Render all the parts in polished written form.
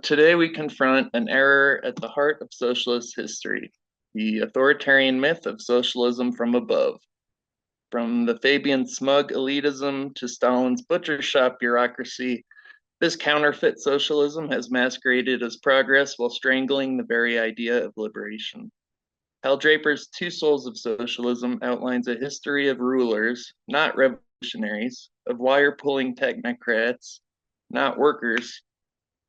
Today we confront an error at the heart of socialist history, the authoritarian myth of socialism from above. From the Fabian smug elitism to Stalin's butcher shop bureaucracy, this counterfeit socialism has masqueraded as progress while strangling the very idea of liberation. Hal Draper's Two Souls of Socialism outlines a history of rulers, not revolutionaries, of wire-pulling technocrats, not workers,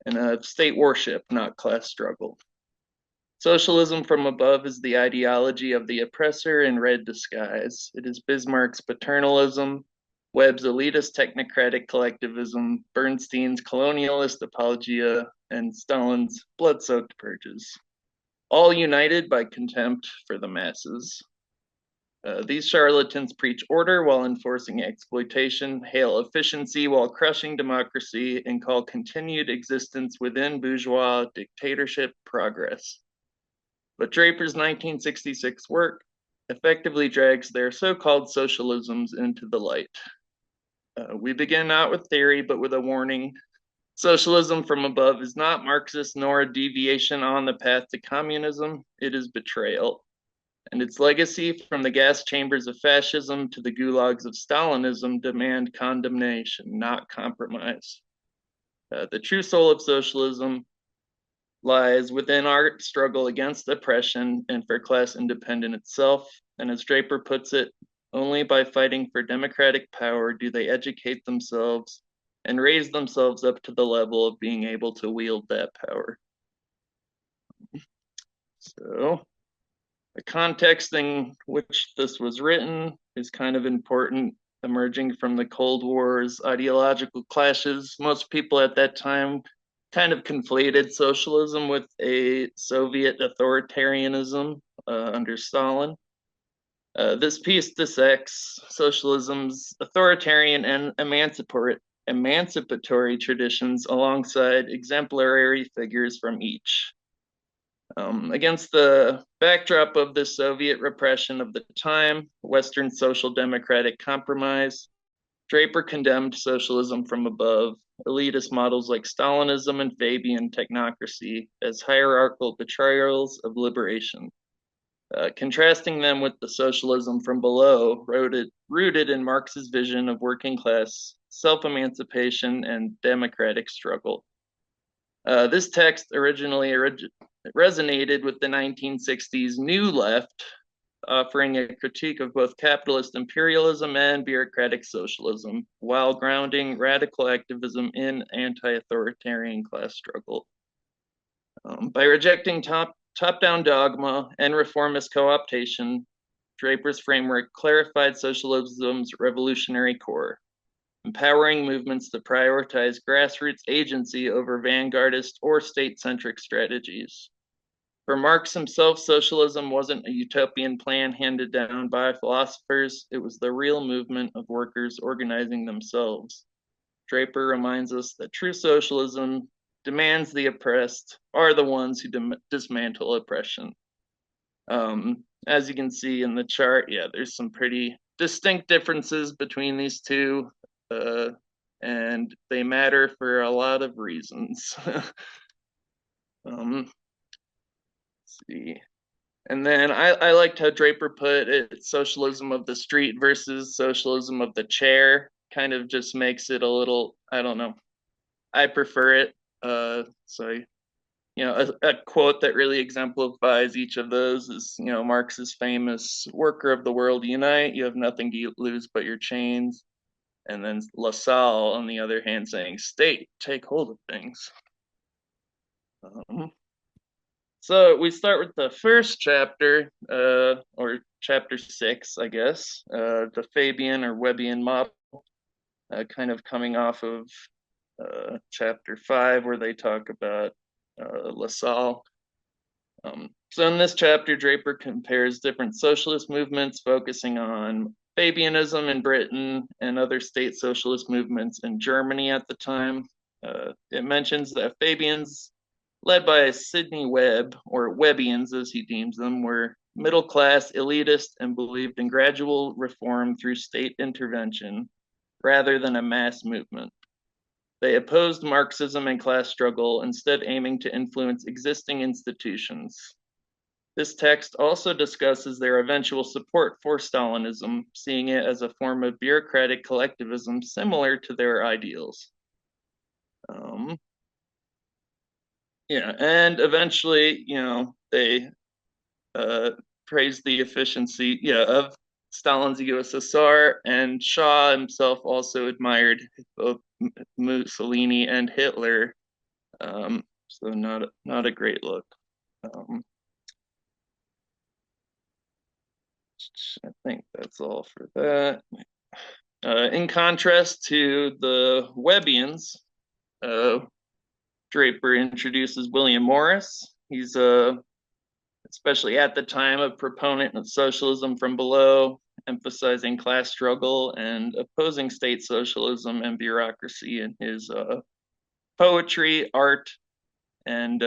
and of state worship, not class struggle. Socialism from above is the ideology of the oppressor in red disguise. It is Bismarck's paternalism, Webb's elitist technocratic collectivism, Bernstein's colonialist apologia, and Stalin's blood-soaked purges, all united by contempt for the masses. These charlatans preach order while enforcing exploitation, hail efficiency while crushing democracy, and call continued existence within bourgeois dictatorship progress. But Draper's 1966 work effectively drags their so-called socialisms into the light. We begin not with theory, but with a warning. Socialism from above is not Marxist nor a deviation on the path to communism. It is betrayal. And its legacy from the gas chambers of fascism to the gulags of Stalinism demand condemnation, not compromise. The true soul of socialism lies within our struggle against oppression and for class independence itself. And as Draper puts it, only by fighting for democratic power do they educate themselves and raise themselves up to the level of being able to wield that power. So, the context in which this was written is kind of important, emerging from the Cold War's ideological clashes. Most people at that time kind of conflated socialism with a Soviet authoritarianism under Stalin. This piece dissects socialism's authoritarian and emancipatory traditions alongside exemplary figures from each. Against the backdrop of the Soviet repression of the time, Western social democratic compromise, Draper condemned socialism from above, elitist models like Stalinism and Fabian technocracy as hierarchical betrayals of liberation, contrasting them with the socialism from below, rooted in Marx's vision of working class self-emancipation and democratic struggle. This text originally resonated with the 1960s New Left, offering a critique of both capitalist imperialism and bureaucratic socialism, while grounding radical activism in anti-authoritarian class struggle. By rejecting top-down dogma and reformist co-optation, Draper's framework clarified socialism's revolutionary core, empowering movements to prioritize grassroots agency over vanguardist or state-centric strategies. For Marx himself, socialism wasn't a utopian plan handed down by philosophers. It was the real movement of workers organizing themselves. Draper reminds us that true socialism demands the oppressed are the ones who dismantle oppression. As you can see in the chart, yeah, there's some pretty distinct differences between these two, and they matter for a lot of reasons. See. And then I liked how Draper put it, socialism of the street versus socialism of the chair. Kind of just makes it a little, I don't know. I prefer it. So, a quote that really exemplifies each of those is, Marx's famous worker of the world unite, you have nothing to lose but your chains. And then LaSalle, on the other hand, saying, state, take hold of things. So we start with the first chapter, or chapter 6, I guess, the Fabian or Webbian model, kind of coming off of chapter 5, where they talk about LaSalle. So in this chapter, Draper compares different socialist movements, focusing on Fabianism in Britain and other state socialist movements in Germany at the time. It mentions that Fabians, led by Sidney Webb, or Webbians as he deems them, were middle class, elitist, and believed in gradual reform through state intervention rather than a mass movement. They opposed Marxism and class struggle, instead aiming to influence existing institutions. This text also discusses their eventual support for Stalinism, seeing it as a form of bureaucratic collectivism similar to their ideals. Yeah, and eventually, they praised the efficiency, of Stalin's USSR, and Shaw himself also admired both Mussolini and Hitler. So not a great look. I think that's all for that. In contrast to the Webbians, Draper introduces William Morris. He's especially at the time a proponent of socialism from below, emphasizing class struggle and opposing state socialism and bureaucracy in his poetry, art, and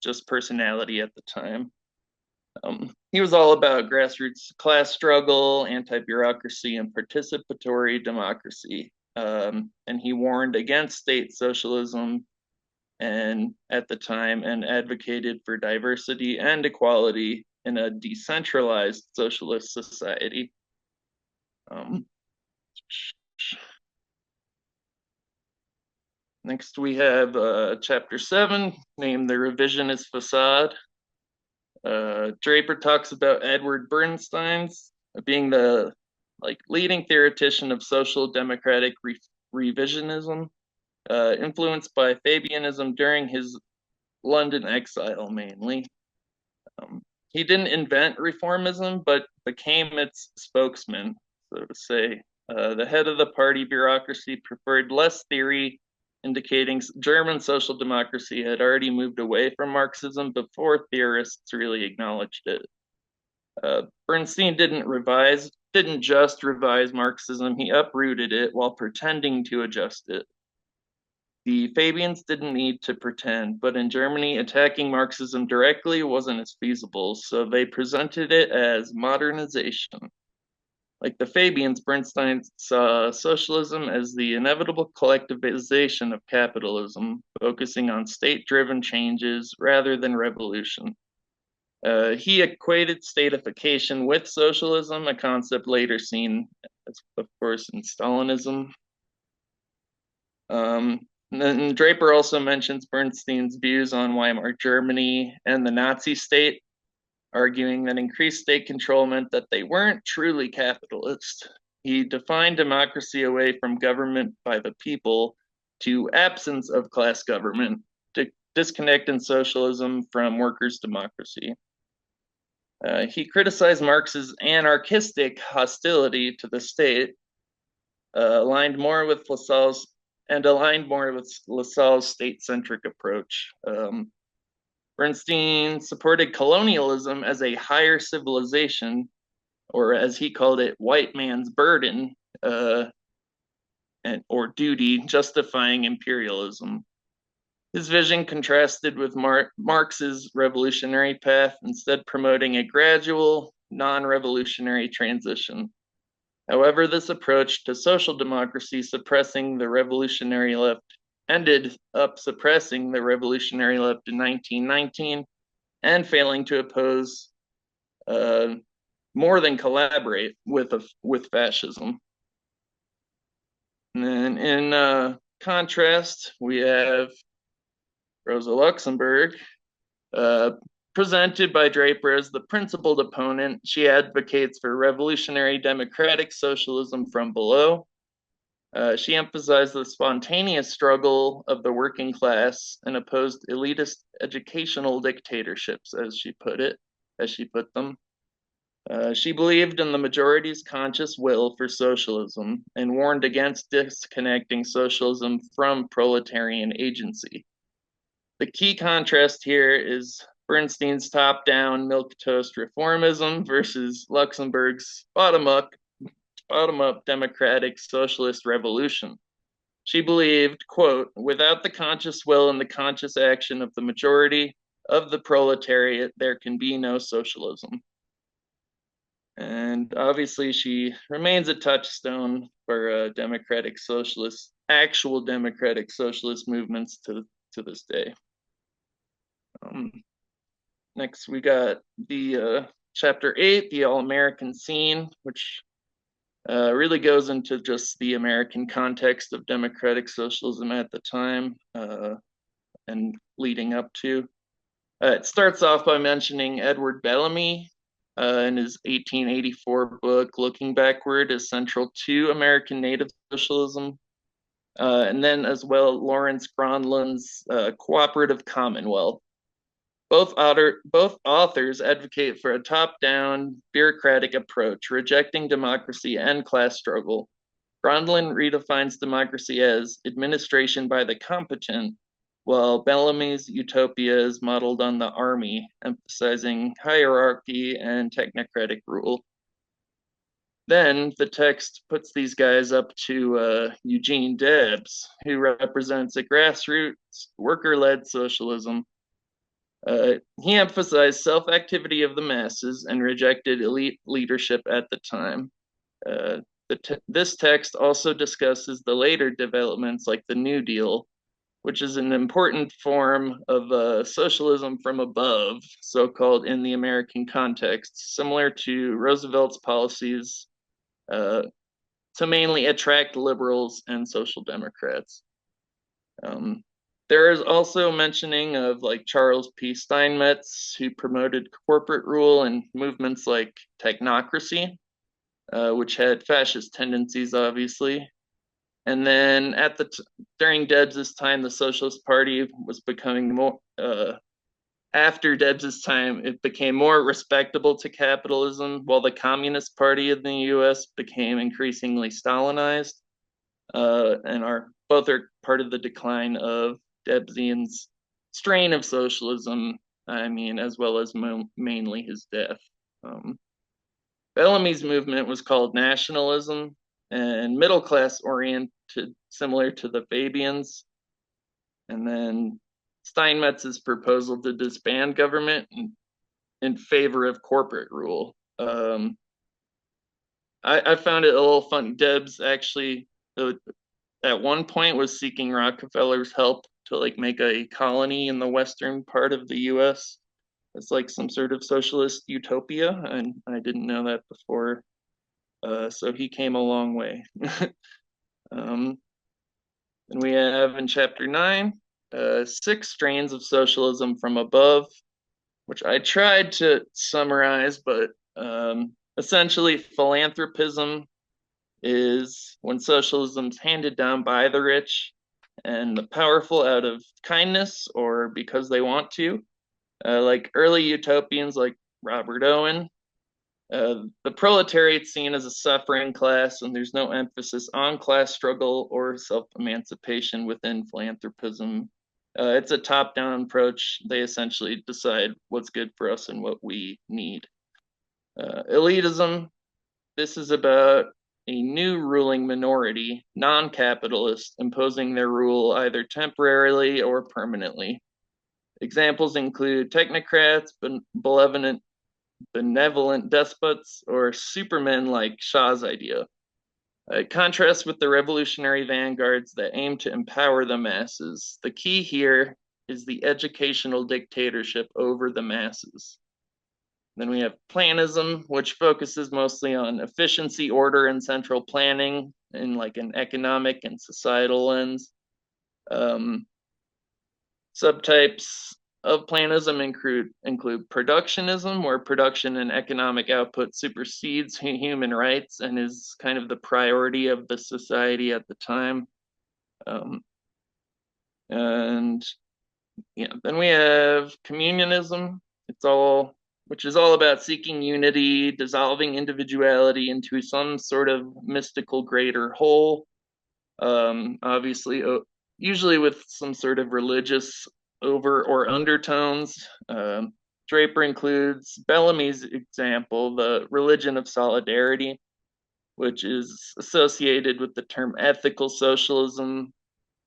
just personality at the time. He was all about grassroots class struggle, anti-bureaucracy, and participatory democracy. And he warned against state socialism and at the time and advocated for diversity and equality in a decentralized socialist society. Next we have chapter 7, named The Revisionist Facade. Draper talks about Edward Bernstein's being the leading theoretician of social democratic revisionism, influenced by Fabianism during his London exile mainly. He didn't invent reformism, but became its spokesman, so to say. The head of the party bureaucracy preferred less theory, indicating German social democracy had already moved away from Marxism before theorists really acknowledged it. Bernstein didn't just revise Marxism, he uprooted it while pretending to adjust it. The Fabians didn't need to pretend, but in Germany, attacking Marxism directly wasn't as feasible, so they presented it as modernization. Like the Fabians, Bernstein saw socialism as the inevitable collectivization of capitalism, focusing on state-driven changes rather than revolution. He equated statification with socialism, a concept later seen, of course, in Stalinism. And then Draper also mentions Bernstein's views on Weimar Germany and the Nazi state, arguing that increased state control meant that they weren't truly capitalist. He defined democracy away from government by the people to absence of class government, to disconnect in socialism from workers' democracy. He criticized Marx's anarchistic hostility to the state, aligned more with Lassalle's state-centric approach. Bernstein supported colonialism as a higher civilization, or as he called it, white man's burden, or duty, justifying imperialism. His vision contrasted with Marx's revolutionary path, instead promoting a gradual, non-revolutionary transition. However, this approach to social democracy ended up suppressing the revolutionary left in 1919 and failing to oppose more than collaborate with fascism. And then in contrast, we have Rosa Luxemburg, presented by Draper as the principled opponent. She advocates for revolutionary democratic socialism from below. She emphasized the spontaneous struggle of the working class and opposed elitist educational dictatorships, as she put them. She believed in the majority's conscious will for socialism and warned against disconnecting socialism from proletarian agency. The key contrast here is Bernstein's top-down milquetoast reformism versus Luxemburg's bottom-up democratic socialist revolution. She believed, quote, without the conscious will and the conscious action of the majority of the proletariat, there can be no socialism. And obviously she remains a touchstone for democratic socialist actual democratic socialist movements to this day. Next, we got the chapter 8, the all-American scene, which really goes into just the American context of democratic socialism at the time and leading up to. It starts off by mentioning Edward Bellamy in his 1884 book, Looking Backward, is central to American native socialism. And then as well, Lawrence Gronlund's Cooperative Commonwealth. Both authors advocate for a top-down bureaucratic approach, rejecting democracy and class struggle. Gronlund redefines democracy as administration by the competent, while Bellamy's utopia is modeled on the army, emphasizing hierarchy and technocratic rule. Then the text puts these guys up to Eugene Debs, who represents a grassroots, worker-led socialism. He emphasized self-activity of the masses and rejected elite leadership at the time. This text also discusses the later developments like the New Deal, which is an important form of socialism from above, so-called in the American context, similar to Roosevelt's policies to mainly attract liberals and social democrats. There is also mentioning of like Charles P. Steinmetz, who promoted corporate rule and movements like technocracy, which had fascist tendencies, obviously. And then during Debs's time, the Socialist Party was becoming more, after Debs's time, it became more respectable to capitalism, while the Communist Party of the US became increasingly Stalinized, and both are part of the decline of Debsian's strain of socialism, as well as mainly his death. Bellamy's movement was called nationalism and middle class oriented, similar to the Fabians. And then Steinmetz's proposal to disband government in favor of corporate rule. I found it a little funny. Debs actually, at one point, was seeking Rockefeller's help to like make a colony in the western part of the U.S. It's like some sort of socialist utopia, and I didn't know that before. So he came a long way. And we have in chapter 9, 6 strains of socialism from above, which I tried to summarize, but essentially philanthropism is when socialism's handed down by the rich and the powerful out of kindness or because they want to. Like early utopians like Robert Owen, the proletariat's seen as a suffering class, and there's no emphasis on class struggle or self-emancipation within philanthropism. It's a top-down approach. They essentially decide what's good for us and what we need. Elitism, this is about a new ruling minority, non-capitalist, imposing their rule either temporarily or permanently. Examples include technocrats, benevolent despots, or supermen like Shah's idea. It contrasts with the revolutionary vanguards that aim to empower the masses. The key here is the educational dictatorship over the masses. Then we have planism, which focuses mostly on efficiency, order, and central planning in like an economic and societal lens. Subtypes of planism include productionism, where production and economic output supersedes human rights and is kind of the priority of the society at the time. And yeah, then we have communionism. Which is all about seeking unity, dissolving individuality into some sort of mystical greater whole. Obviously, usually with some sort of religious over or undertones. Draper includes Bellamy's example, the religion of solidarity, which is associated with the term ethical socialism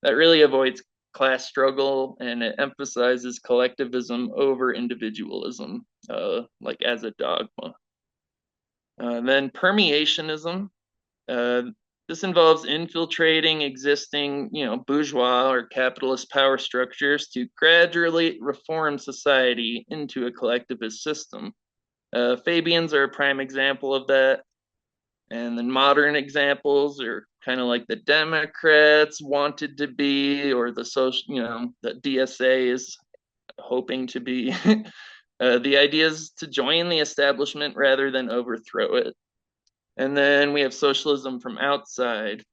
that really avoids class struggle, and it emphasizes collectivism over individualism, like as a dogma. Then permeationism. This involves infiltrating existing, bourgeois or capitalist power structures to gradually reform society into a collectivist system. Fabians are a prime example of that. And then modern examples are kind of like the Democrats wanted to be, or the the DSA is hoping to be. The idea is to join the establishment rather than overthrow it. And then we have socialism from outside,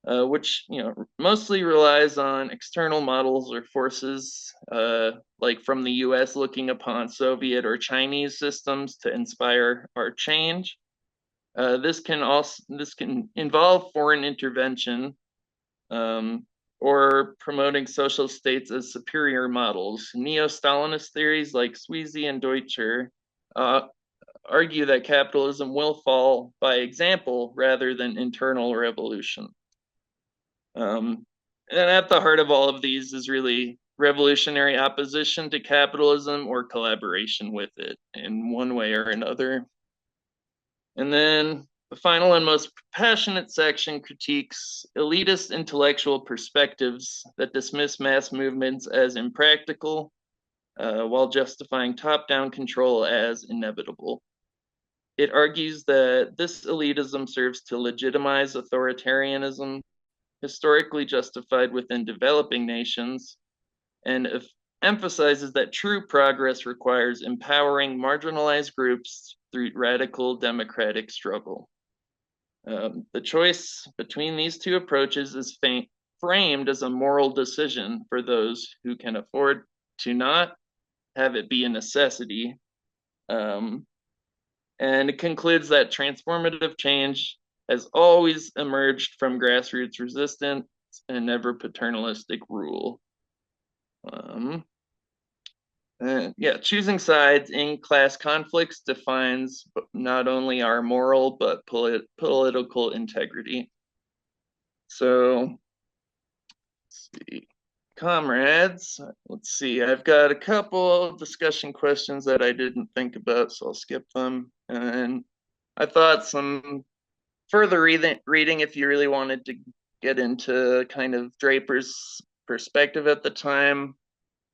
which mostly relies on external models or forces, like from the U.S. looking upon Soviet or Chinese systems to inspire our change. This can involve foreign intervention, or promoting social states as superior models. Neo-Stalinist theories like Sweezy and Deutscher argue that capitalism will fall by example rather than internal revolution. And at the heart of all of these is really revolutionary opposition to capitalism or collaboration with it in one way or another. And then the final and most passionate section critiques elitist intellectual perspectives that dismiss mass movements as impractical, while justifying top-down control as inevitable. It argues that this elitism serves to legitimize authoritarianism, historically justified within developing nations, and emphasizes that true progress requires empowering marginalized groups through radical democratic struggle. The choice between these two approaches is framed as a moral decision for those who can afford to not have it be a necessity. And it concludes that transformative change has always emerged from grassroots resistance and never paternalistic rule. Choosing sides in class conflicts defines not only our moral but political integrity. So, let's see. Comrades, let's see. I've got a couple of discussion questions that I didn't think about, so I'll skip them. And I thought some further reading if you really wanted to get into kind of Draper's perspective at the time.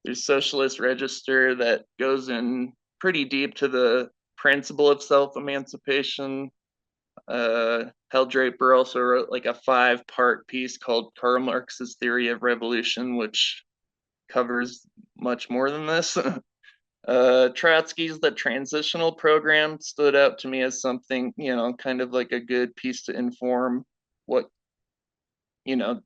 There's Socialist Register that goes in pretty deep to the principle of self-emancipation. Hal Draper also wrote like a 5-part piece called Karl Marx's Theory of Revolution, which covers much more than this. Trotsky's The Transitional Program stood out to me as something, kind of like a good piece to inform what,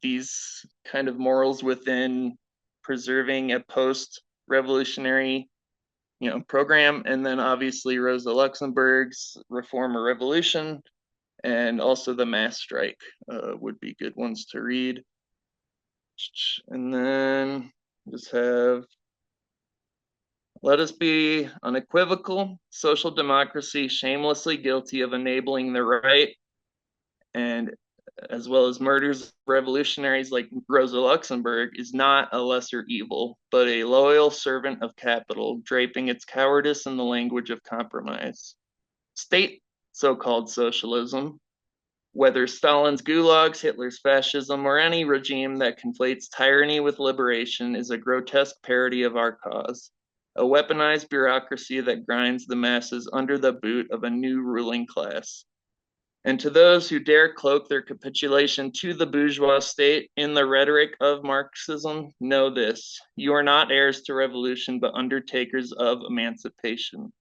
these kind of morals within preserving a post-revolutionary, program. And then obviously Rosa Luxemburg's Reform or Revolution, and also the mass strike would be good ones to read. And then just have, let us be unequivocal, social democracy shamelessly guilty of enabling the right, and as well as murders of revolutionaries like Rosa Luxemburg, is not a lesser evil, but a loyal servant of capital, draping its cowardice in the language of compromise. State so-called socialism, whether Stalin's gulags, Hitler's fascism, or any regime that conflates tyranny with liberation, is a grotesque parody of our cause, a weaponized bureaucracy that grinds the masses under the boot of a new ruling class. And to those who dare cloak their capitulation to the bourgeois state in the rhetoric of Marxism, know this: you are not heirs to revolution, but undertakers of emancipation,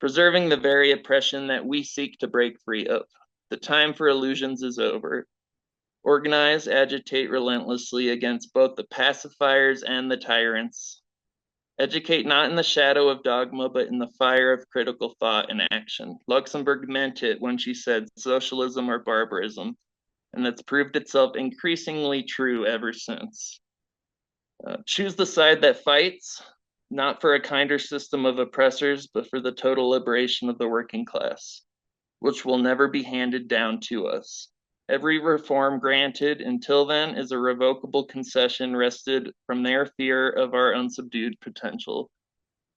preserving the very oppression that we seek to break free of. The time for illusions is over. Organize, agitate relentlessly against both the pacifiers and the tyrants. Educate not in the shadow of dogma, but in the fire of critical thought and action. Luxemburg meant it when she said socialism or barbarism, and that's proved itself increasingly true ever since. Choose the side that fights, not for a kinder system of oppressors, but for the total liberation of the working class, which will never be handed down to us. Every reform granted until then is a revocable concession wrested from their fear of our unsubdued potential.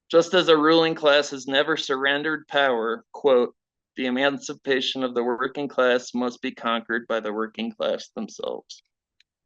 Just as a ruling class has never surrendered power, quote, The emancipation of the working class must be conquered by the working class themselves.